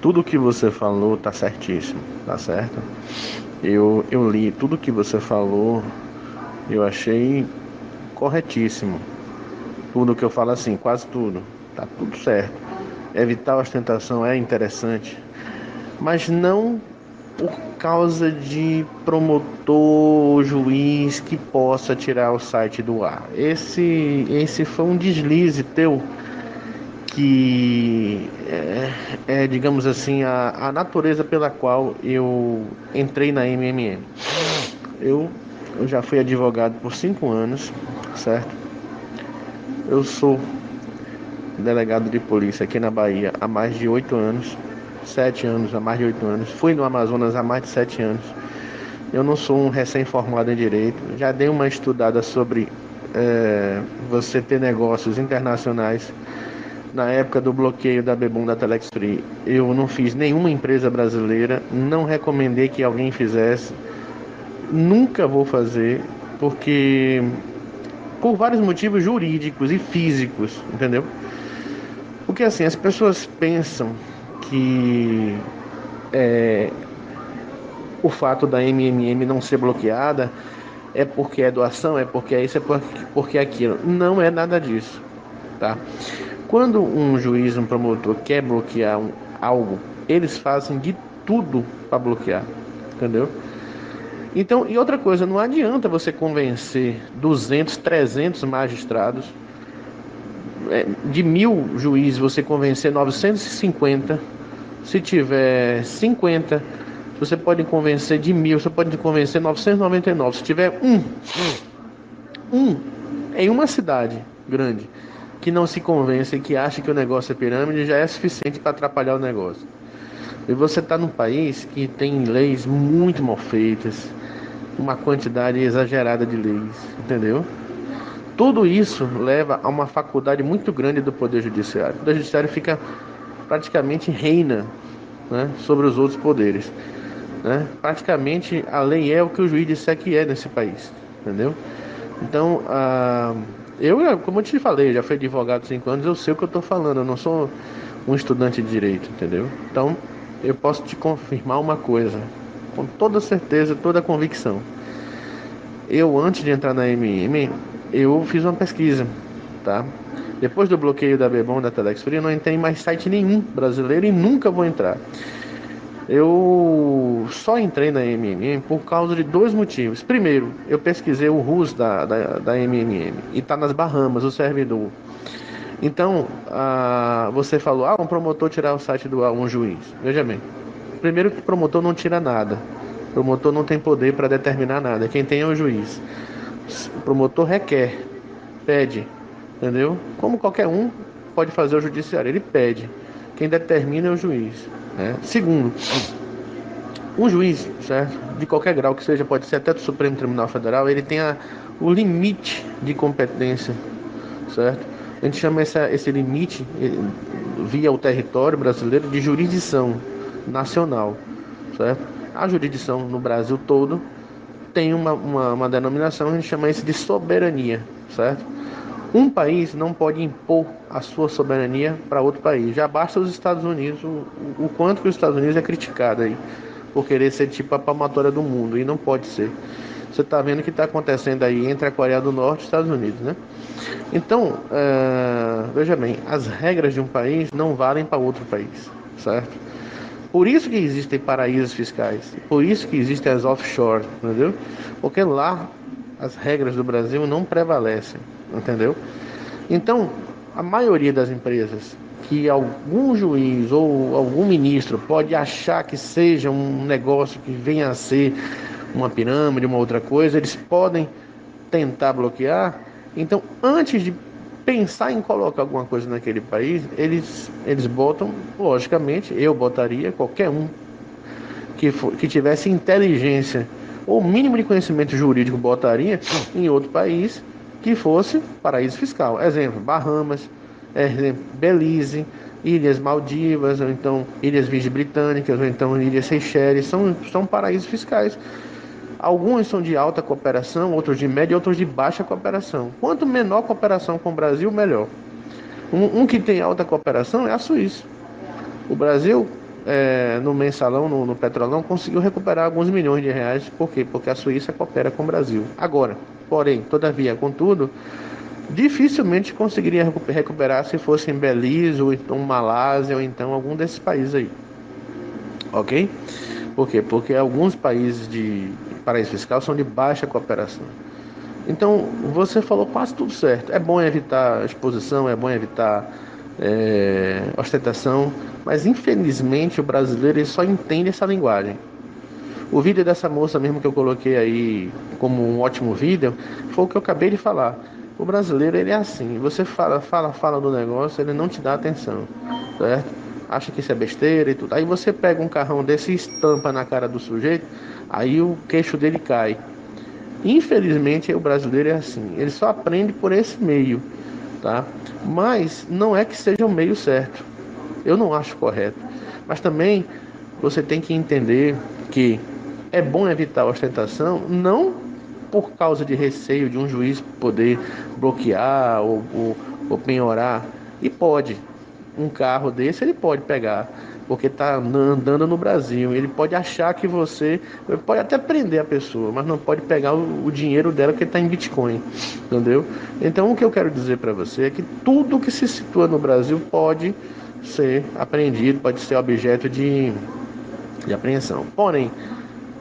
Tudo que você falou tá certíssimo, tá certo? Eu li tudo que você falou, eu achei corretíssimo. Tudo que eu falo assim, quase tudo, tá tudo certo. Evitar a ostentação é interessante, mas não por causa de promotor, juiz que possa tirar o site do ar. Esse foi um deslize teu que digamos assim, a natureza pela qual eu entrei na MMM. Eu, eu já fui advogado por 5 anos, certo? Eu sou delegado de polícia aqui na Bahia há mais de 8 anos, 7 anos, há mais de 8 anos. Fui no Amazonas há mais de 7 anos. Eu não sou um recém-formado em direito. Já dei uma estudada sobre você ter negócios internacionais. Na época do bloqueio da Bebum da Telex Free, eu não fiz nenhuma empresa brasileira, não recomendei que alguém fizesse, nunca vou fazer, porque por vários motivos jurídicos e físicos, entendeu? Porque assim, as pessoas pensam que o fato da MMM não ser bloqueada é porque é doação, é porque é isso, porque é aquilo. Não é nada disso, tá? Quando um juiz, um promotor quer bloquear algo, eles fazem de tudo para bloquear, entendeu? Então, e outra coisa, não adianta você convencer 200, 300 magistrados, de 1.000 juízes você convencer 950, se tiver 50, você pode convencer de 1.000, você pode convencer 999, se tiver um em uma cidade grande que não se convence e que acha que o negócio é pirâmide, já é suficiente para atrapalhar o negócio. E você está num país que tem leis muito mal feitas, uma quantidade exagerada de leis, entendeu? Tudo isso leva a uma faculdade muito grande do Poder Judiciário. O Poder Judiciário fica praticamente reina, né, sobre os outros poderes, né? Praticamente a lei é o que o juiz disser que é nesse país, entendeu? Então, como eu te falei, já fui advogado há 5 anos, eu sei o que eu estou falando, eu não sou um estudante de direito, entendeu? Então, eu posso te confirmar uma coisa, com toda certeza, toda convicção. Eu, antes de entrar na MM, eu fiz uma pesquisa, tá? Depois do bloqueio da Bebom, da Telex Free, eu não entrei em mais site nenhum brasileiro e nunca vou entrar. Eu só entrei na MMM por causa de dois motivos. Primeiro, eu pesquisei o RUS da MMM e está nas Bahamas, o servidor. Então, você falou, um promotor tirar o site do ar, um juiz. Veja bem, primeiro que o promotor não tira nada. O promotor não tem poder para determinar nada. Quem tem é o juiz. O promotor requer, pede, entendeu? Como qualquer um pode fazer o judiciário, ele pede. Quem determina é o juiz, né? Segundo, um juiz, certo? De qualquer grau que seja, pode ser até do Supremo Tribunal Federal, ele tem o limite de competência, certo? A gente chama esse limite, via o território brasileiro, de jurisdição nacional, certo? A jurisdição no Brasil todo tem uma denominação, a gente chama isso de soberania, certo? Um país não pode impor a sua soberania para outro país. Já basta os Estados Unidos, o quanto que os Estados Unidos é criticado aí por querer ser tipo a palmatória do mundo, e não pode ser. Você está vendo o que está acontecendo aí entre a Coreia do Norte e os Estados Unidos, né? Então, veja bem, as regras de um país não valem para outro país, certo? Por isso que existem paraísos fiscais, por isso que existem as offshore, entendeu? Porque lá as regras do Brasil não prevalecem, entendeu? Então, a maioria das empresas que algum juiz ou algum ministro pode achar que seja um negócio que venha a ser uma pirâmide, uma outra coisa, eles podem tentar bloquear. Então, antes de pensar em colocar alguma coisa naquele país, eles botam, logicamente, eu botaria, qualquer um que tivesse inteligência ou mínimo de conhecimento jurídico botaria em outro país que fosse paraíso fiscal. Exemplo, Bahamas, exemplo, Belize, Ilhas Maldivas, ou então Ilhas Virgens Britânicas, ou então Ilhas Seychelles, são paraísos fiscais. Alguns são de alta cooperação, outros de média e outros de baixa cooperação. Quanto menor a cooperação com o Brasil, melhor. Um que tem alta cooperação é a Suíça. O Brasil no mensalão, no Petrolão, conseguiu recuperar alguns milhões de reais. Por quê? Porque a Suíça coopera com o Brasil. Agora, porém, todavia, contudo, dificilmente conseguiria recuperar se fosse em Belize, ou então Malásia, ou então algum desses países aí. Ok? Por quê? Porque alguns países de paraíso fiscal são de baixa cooperação. Então, você falou quase tudo certo. É bom evitar exposição, é bom evitar ostentação, mas infelizmente o brasileiro ele só entende essa linguagem. O vídeo dessa moça mesmo que eu coloquei aí como um ótimo vídeo foi o que eu acabei de falar. O brasileiro ele é assim, você fala do negócio, ele não te dá atenção, certo? Acha que isso é besteira e tudo. Aí você pega um carrão desse e estampa na cara do sujeito, aí o queixo dele cai. Infelizmente o brasileiro é assim, ele só aprende por esse meio, tá? Mas não é que seja o meio certo. Eu não acho correto. Mas também você tem que entender que é bom evitar a ostentação, não por causa de receio de um juiz poder bloquear ou penhorar. E pode. Um carro desse ele pode pegar, porque está andando no Brasil. Ele pode achar que ele pode até prender a pessoa, mas não pode pegar o dinheiro dela que está em Bitcoin, entendeu? Então o que eu quero dizer para você é que tudo que se situa no Brasil pode ser apreendido, pode ser objeto de apreensão. Porém,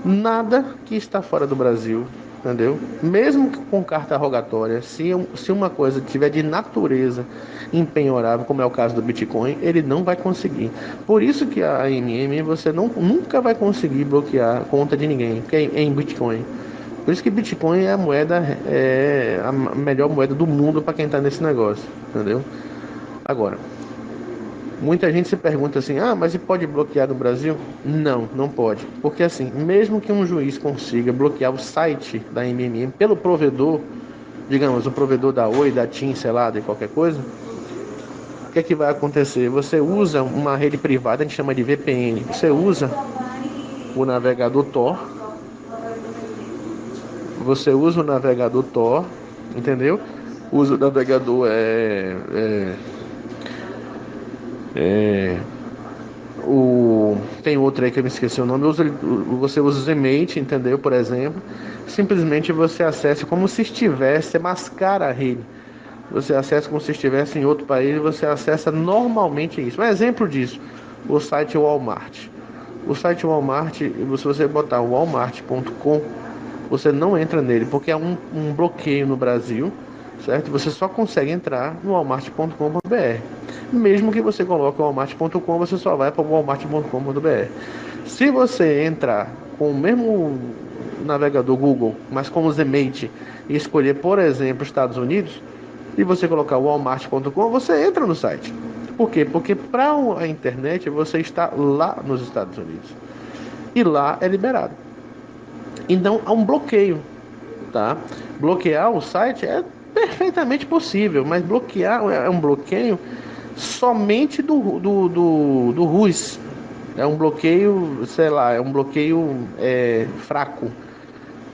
nada que está fora do Brasil, entendeu? Mesmo com carta rogatória, se uma coisa tiver de natureza impenhorável, como é o caso do Bitcoin, ele não vai conseguir. Por isso que a AMM você nunca vai conseguir bloquear conta de ninguém, porque é em Bitcoin. Por isso que Bitcoin é a melhor moeda do mundo para quem está nesse negócio, entendeu? Agora, muita gente se pergunta assim, mas e pode bloquear no Brasil? Não, não pode. Porque assim, mesmo que um juiz consiga bloquear o site da MMM pelo provedor, digamos, o provedor da Oi, da TIM, sei lá, de qualquer coisa, o que é que vai acontecer? Você usa uma rede privada, a gente chama de VPN. Você usa o navegador Tor, entendeu? Usa o navegador tem outro aí que eu me esqueci o nome. Você usa o Zmate, entendeu? Por exemplo, simplesmente você acessa como se estivesse, você mascara a rede. Você acessa como se estivesse em outro país e você acessa normalmente isso. Um exemplo disso, o site Walmart. O site Walmart, se você botar walmart.com, você não entra nele, porque é um bloqueio no Brasil, certo? Você só consegue entrar no walmart.com.br. Mesmo que você coloque o walmart.com, você só vai para o walmart.com.br. Se você entrar com o mesmo navegador Google, mas com o Zmate, e escolher, por exemplo, Estados Unidos, e você colocar o walmart.com, você entra no site. Por quê? Porque para a internet você está lá nos Estados Unidos. E lá é liberado. Então há um bloqueio, tá? Bloquear o site é perfeitamente possível, mas bloquear é um bloqueio somente do RUS. É um bloqueio, sei lá, é um bloqueio fraco.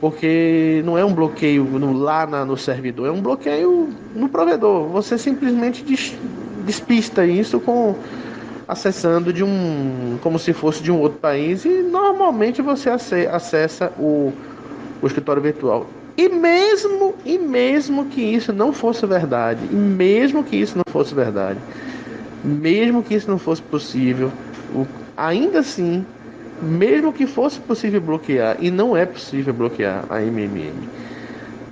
Porque não é um bloqueio no servidor, é um bloqueio no provedor. Você simplesmente despista isso acessando como se fosse de um outro país, e normalmente você acessa o escritório virtual. E mesmo que isso não fosse verdade, mesmo que isso não fosse possível, ainda assim, mesmo que fosse possível bloquear, e não é possível bloquear a MMM,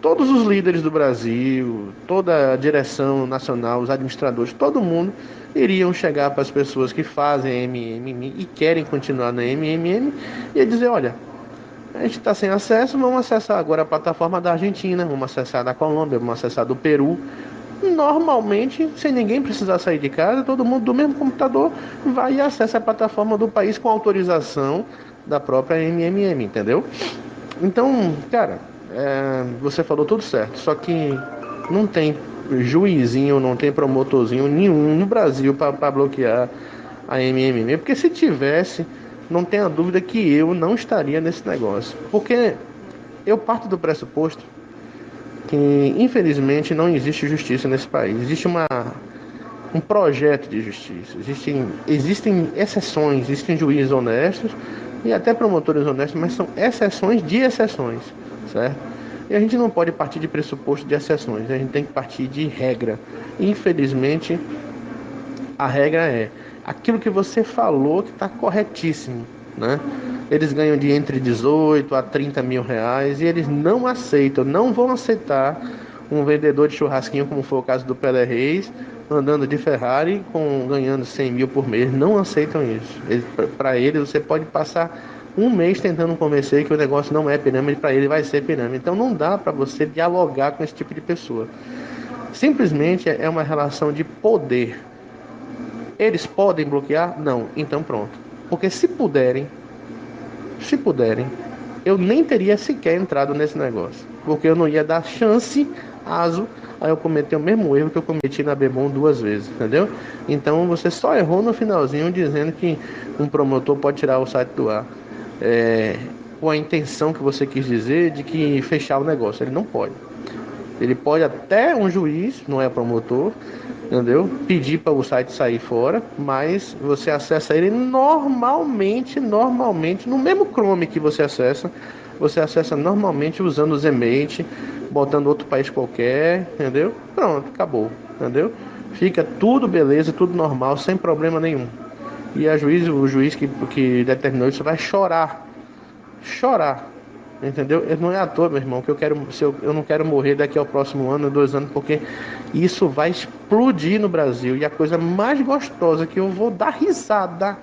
todos os líderes do Brasil, toda a direção nacional, os administradores, todo mundo iriam chegar para as pessoas que fazem a MMM e querem continuar na MMM e dizer, olha, a gente está sem acesso, vamos acessar agora a plataforma da Argentina, vamos acessar da Colômbia, vamos acessar do Peru. Normalmente, sem ninguém precisar sair de casa, todo mundo do mesmo computador vai e acessa a plataforma do país com autorização da própria MMM, entendeu? Então, cara, você falou tudo certo, só que não tem juizinho, não tem promotorzinho nenhum no Brasil para bloquear a MMM, porque se tivesse, não tenha dúvida que eu não estaria nesse negócio, porque eu parto do pressuposto que infelizmente não existe justiça nesse país. Existe um projeto de justiça. Existem exceções, existem juízes honestos e até promotores honestos, mas são exceções de exceções, certo? E a gente não pode partir de pressuposto de exceções, a gente tem que partir de regra. Infelizmente, a regra é aquilo que você falou que está corretíssimo, né? Eles ganham de entre 18 a 30 mil reais e eles não aceitam, não vão aceitar um vendedor de churrasquinho, como foi o caso do Pelé Reis, andando de Ferrari, ganhando 100 mil por mês. Não aceitam isso. Para eles, você pode passar um mês tentando convencer que o negócio não é pirâmide, para ele vai ser pirâmide. Então não dá para você dialogar com esse tipo de pessoa. Simplesmente é uma relação de poder. Eles podem bloquear? Não. Então pronto. Porque se puderem, eu nem teria sequer entrado nesse negócio. Porque eu não ia dar chance, aso, a eu cometer o mesmo erro que eu cometi na Bebom 2 vezes, entendeu? Então você só errou no finalzinho dizendo que um promotor pode tirar o site do ar. Com a intenção que você quis dizer de que fechar o negócio. Ele não pode. Ele pode até um juiz, não é promotor, entendeu? Pedir para o site sair fora, mas você acessa ele normalmente, no mesmo Chrome que você acessa normalmente usando o Zmate, botando outro país qualquer, entendeu? Pronto, acabou, entendeu? Fica tudo beleza, tudo normal, sem problema nenhum. E o juiz que determinou isso vai chorar, entendeu? Não é à toa, meu irmão, que eu não quero morrer daqui ao próximo ano, 2 anos, porque isso vai explodir no Brasil. E a coisa mais gostosa que eu vou dar risada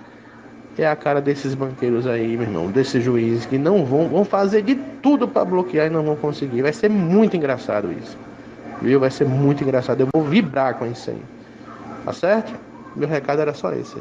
é a cara desses banqueiros aí, meu irmão, desses juízes que não vão fazer de tudo para bloquear e não vão conseguir. Vai ser muito engraçado isso, viu? Vai ser muito engraçado. Eu vou vibrar com isso aí, tá certo? Meu recado era só esse.